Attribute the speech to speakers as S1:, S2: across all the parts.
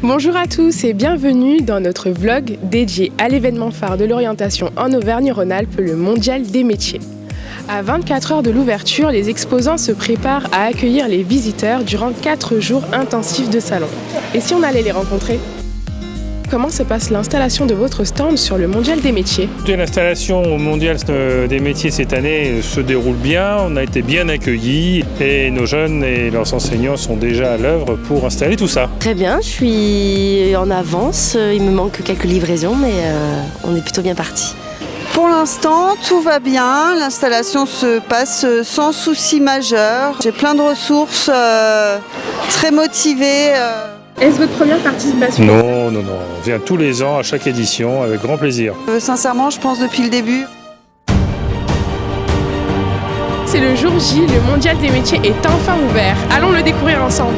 S1: Bonjour à tous et bienvenue dans notre vlog dédié à l'événement phare de l'orientation en Auvergne-Rhône-Alpes, le Mondial des métiers. À 24 heures de l'ouverture, les exposants se préparent à accueillir les visiteurs durant 4 jours intensifs de salon. Et si on allait les rencontrer ? Comment se passe l'installation de votre stand sur le Mondial des métiers ?
S2: L'installation au Mondial des métiers cette année se déroule bien, on a été bien accueillis et nos jeunes et leurs enseignants sont déjà à l'œuvre pour installer tout ça.
S3: Très bien, je suis en avance, il me manque quelques livraisons mais on est plutôt bien parti.
S4: Pour l'instant, tout va bien, l'installation se passe sans souci majeur. J'ai plein de ressources, très motivées.
S1: Est-ce votre première participation ?
S2: Non, on vient tous les ans à chaque édition avec grand plaisir.
S4: Sincèrement, je pense depuis le début.
S1: C'est le jour J, le Mondial des métiers est enfin ouvert. Allons le découvrir ensemble.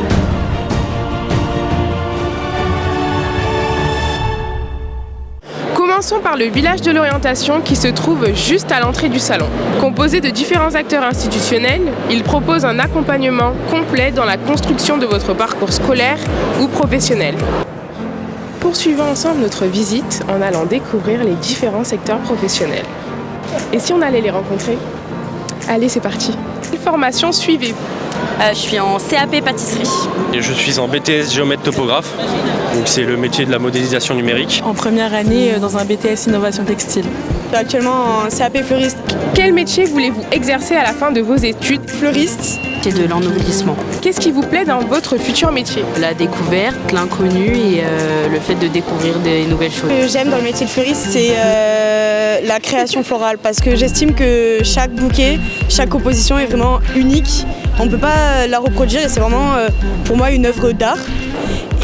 S1: Commençons par le village de l'orientation qui se trouve juste à l'entrée du salon. Composé de différents acteurs institutionnels, il propose un accompagnement complet dans la construction de votre parcours scolaire ou professionnel. Poursuivons ensemble notre visite en allant découvrir les différents secteurs professionnels. Et si on allait les rencontrer ? Allez, c'est parti. Quelle formation suivez-vous ?
S5: Je suis en CAP pâtisserie.
S6: Et je suis en BTS géomètre topographe, donc c'est le métier de la modélisation numérique.
S7: En première année dans un BTS innovation textile.
S8: Je suis actuellement en CAP fleuriste.
S1: Quel métier voulez-vous exercer à la fin de vos études ?
S8: Fleuriste.
S3: C'est de l'ennoblissement.
S1: Qu'est-ce qui vous plaît dans votre futur métier ?
S3: La découverte, l'inconnu et le fait de découvrir des nouvelles choses.
S8: Ce que j'aime dans le métier de fleuriste, c'est la création florale parce que j'estime que chaque bouquet, chaque composition est vraiment unique. On ne peut pas la reproduire et c'est vraiment pour moi une œuvre d'art.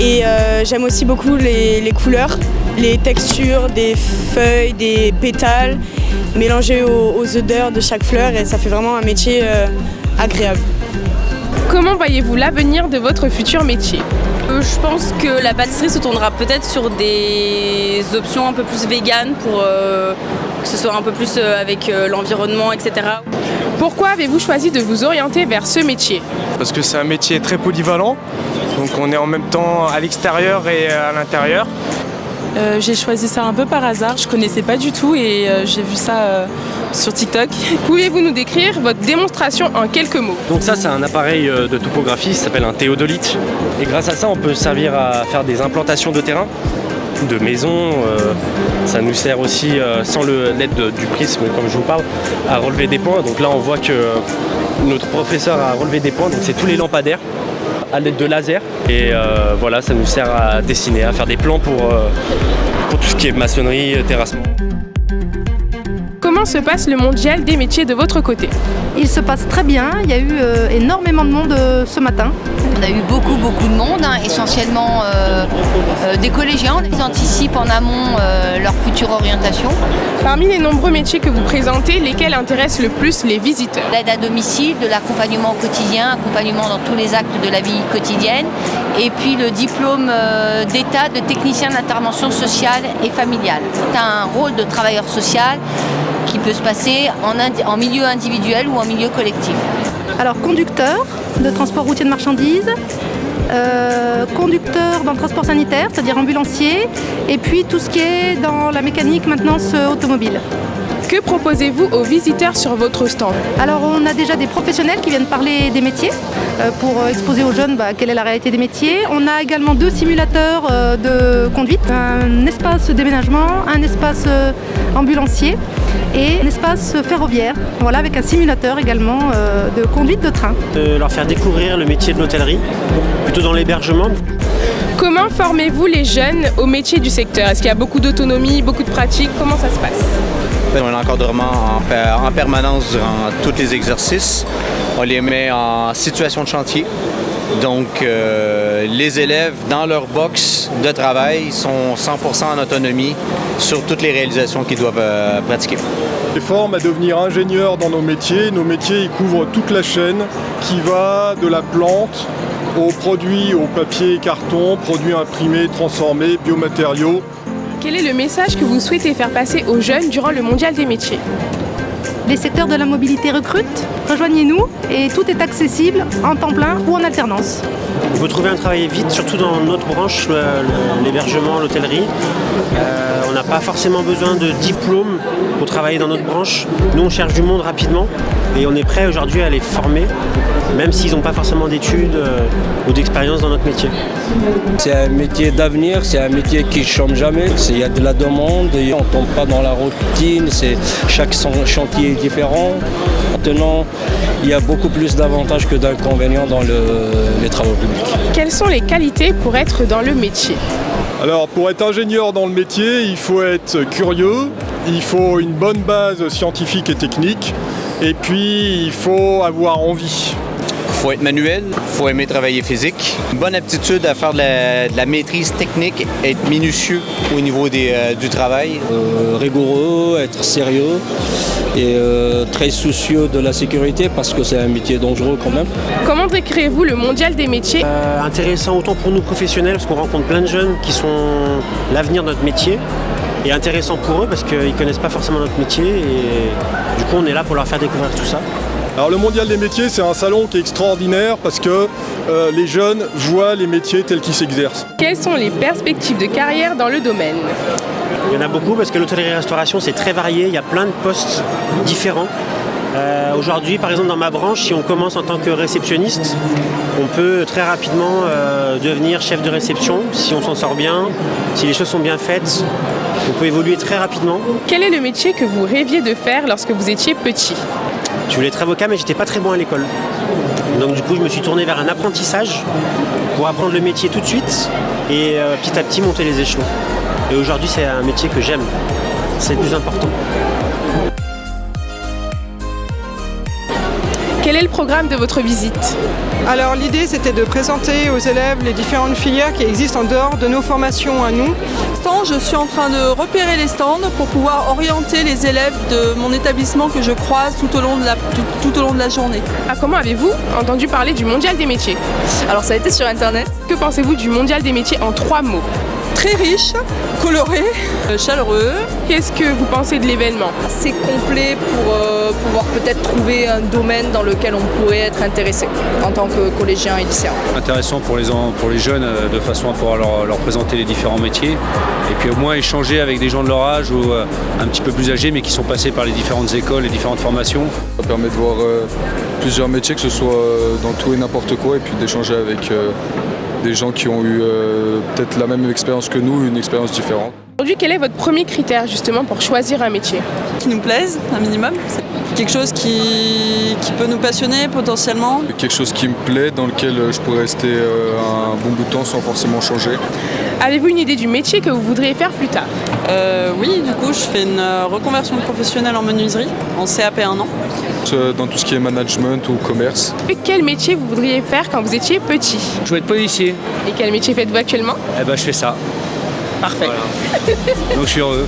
S8: Et j'aime aussi beaucoup les couleurs, les textures des feuilles, des pétales, mélangées aux odeurs de chaque fleur et ça fait vraiment un métier agréable.
S1: Comment voyez-vous l'avenir de votre futur métier ?
S5: Je pense que la pâtisserie se tournera peut-être sur des options un peu plus véganes pour que ce soit un peu plus avec l'environnement, etc.
S1: Pourquoi avez-vous choisi de vous orienter vers ce métier ?
S9: Parce que c'est un métier très polyvalent, donc on est en même temps à l'extérieur et à l'intérieur.
S7: J'ai choisi ça un peu par hasard, je connaissais pas du tout et j'ai vu ça sur TikTok.
S1: Pouvez-vous nous décrire votre démonstration en quelques mots ?
S6: Donc ça c'est un appareil de topographie, ça s'appelle un théodolite. Et grâce à ça on peut servir à faire des implantations de terrain, de maisons. Ça nous sert aussi, sans l'aide du prisme comme je vous parle, à relever des points. Donc là on voit que notre professeur a relevé des points, donc c'est tous les lampadaires à l'aide de laser. Et voilà, ça nous sert à dessiner, à faire des plans pour tout ce qui est maçonnerie, terrassement.
S1: Comment se passe le Mondial des métiers de votre côté ?
S10: Il se passe très bien, il y a eu énormément de monde ce matin.
S11: On a eu beaucoup de monde, essentiellement des collégiens. Ils anticipent en amont leur future orientation.
S1: Parmi les nombreux métiers que vous présentez, lesquels intéressent le plus les visiteurs ?
S11: L'aide à domicile, de l'accompagnement au quotidien, accompagnement dans tous les actes de la vie quotidienne. Et puis le diplôme d'État de technicien d'intervention sociale et familiale. C'est un rôle de travailleur social qui peut se passer en milieu individuel ou en milieu collectif.
S10: Alors conducteur de transport routier de marchandises, conducteur dans le transport sanitaire, c'est-à-dire ambulancier, et puis tout ce qui est dans la mécanique, maintenance automobile.
S1: Que proposez-vous aux visiteurs sur votre stand ?
S10: Alors on a déjà des professionnels qui viennent parler des métiers pour exposer aux jeunes quelle est la réalité des métiers. On a également 2 simulateurs de conduite, un espace déménagement, un espace ambulancier et un espace ferroviaire, voilà, avec un simulateur également de conduite de train.
S12: Leur faire découvrir le métier de l'hôtellerie, plutôt dans l'hébergement.
S1: Comment formez-vous les jeunes au métier du secteur ? Est-ce qu'il y a beaucoup d'autonomie, beaucoup de pratique ? Comment ça se passe ?
S13: On a l'encadrement en permanence durant tous les exercices. On les met en situation de chantier. Donc, les élèves, dans leur box de travail, sont 100% en autonomie sur toutes les réalisations qu'ils doivent pratiquer.
S14: On les forme à devenir ingénieurs dans nos métiers. Nos métiers, ils couvrent toute la chaîne qui va de la plante aux produits, au papier et carton, produits imprimés, transformés, biomatériaux.
S1: Quel est le message que vous souhaitez faire passer aux jeunes durant le Mondial des métiers ?
S10: Les secteurs de la mobilité recrutent, rejoignez-nous et tout est accessible en temps plein ou en alternance.
S12: On peut trouver un travail vite, surtout dans notre branche, l'hébergement, l'hôtellerie. On n'a pas forcément besoin de diplôme pour travailler dans notre branche. Nous, on cherche du monde rapidement et on est prêt aujourd'hui à les former, même s'ils n'ont pas forcément d'études ou d'expérience dans notre métier.
S15: C'est un métier d'avenir, c'est un métier qui ne change jamais. Il y a de la demande, et on ne tombe pas dans la routine, chaque chantier est différent. Maintenant, il y a beaucoup plus d'avantages que d'inconvénients dans les travaux publics.
S1: Quelles sont les qualités pour être dans le métier?
S14: Alors pour être ingénieur dans le métier, il faut être curieux, il faut une bonne base scientifique et technique, et puis il faut avoir envie.
S13: Il faut être manuel, il faut aimer travailler physique, une bonne aptitude à faire de la maîtrise technique, être minutieux au niveau du travail.
S15: Rigoureux, être sérieux et très soucieux de la sécurité parce que c'est un métier dangereux quand même.
S1: Comment décrivez-vous le mondial des métiers?
S12: Intéressant autant pour nous professionnels parce qu'on rencontre plein de jeunes qui sont l'avenir de notre métier. Et intéressant pour eux parce qu'ils ne connaissent pas forcément notre métier et du coup on est là pour leur faire découvrir tout ça.
S14: Alors le Mondial des métiers, c'est un salon qui est extraordinaire parce que les jeunes voient les métiers tels qu'ils s'exercent.
S1: Quelles sont les perspectives de carrière dans le domaine?
S12: Il y en a beaucoup parce que l'hôtellerie-restauration c'est très varié, il y a plein de postes différents. Aujourd'hui, par exemple, dans ma branche, si on commence en tant que réceptionniste, on peut très rapidement devenir chef de réception si on s'en sort bien, si les choses sont bien faites. On peut évoluer très rapidement.
S1: Quel est le métier que vous rêviez de faire lorsque vous étiez petit?
S12: Je voulais être avocat, mais j'étais pas très bon à l'école. Donc du coup, je me suis tourné vers un apprentissage pour apprendre le métier tout de suite et petit à petit monter les échelons. Et aujourd'hui, c'est un métier que j'aime. C'est le plus important.
S1: Quel est le programme de votre visite?
S16: Alors l'idée c'était de présenter aux élèves les différentes filières qui existent en dehors de nos formations à nous.
S17: Je suis en train de repérer les stands pour pouvoir orienter les élèves de mon établissement que je croise tout au long de la journée.
S1: Comment avez-vous entendu parler du Mondial des métiers?
S17: Alors ça a été sur internet.
S1: Que pensez-vous du Mondial des métiers en 3 mots?
S17: Très riche, coloré, chaleureux.
S1: Qu'est-ce que vous pensez de l'événement?
S17: C'est complet pour pouvoir peut-être trouver un domaine dans lequel on pourrait être intéressé en tant que collégien et lycéen.
S18: Intéressant pour les jeunes de façon à pouvoir leur présenter les différents métiers et puis au moins échanger avec des gens de leur âge ou un petit peu plus âgés mais qui sont passés par les différentes écoles, les différentes formations.
S19: Ça permet de voir plusieurs métiers, que ce soit dans tout et n'importe quoi, et puis d'échanger avec des gens qui ont eu peut-être la même expérience que nous, une expérience différente.
S1: Aujourd'hui, quel est votre premier critère justement pour choisir un métier?
S17: Qui nous plaise, un minimum. Quelque chose qui peut nous passionner potentiellement.
S19: Quelque chose qui me plaît, dans lequel je pourrais rester un bon bout de temps sans forcément changer.
S1: Avez-vous une idée du métier que vous voudriez faire plus tard?
S17: Oui, du coup je fais une reconversion professionnelle en menuiserie, en CAP 1 an.
S19: Dans tout ce qui est management ou commerce.
S1: Et quel métier vous voudriez faire quand vous étiez petit?
S18: Je voulais être policier.
S1: Et quel métier faites-vous actuellement?
S18: Je fais ça.
S1: Parfait.
S18: Voilà. Donc je suis heureux.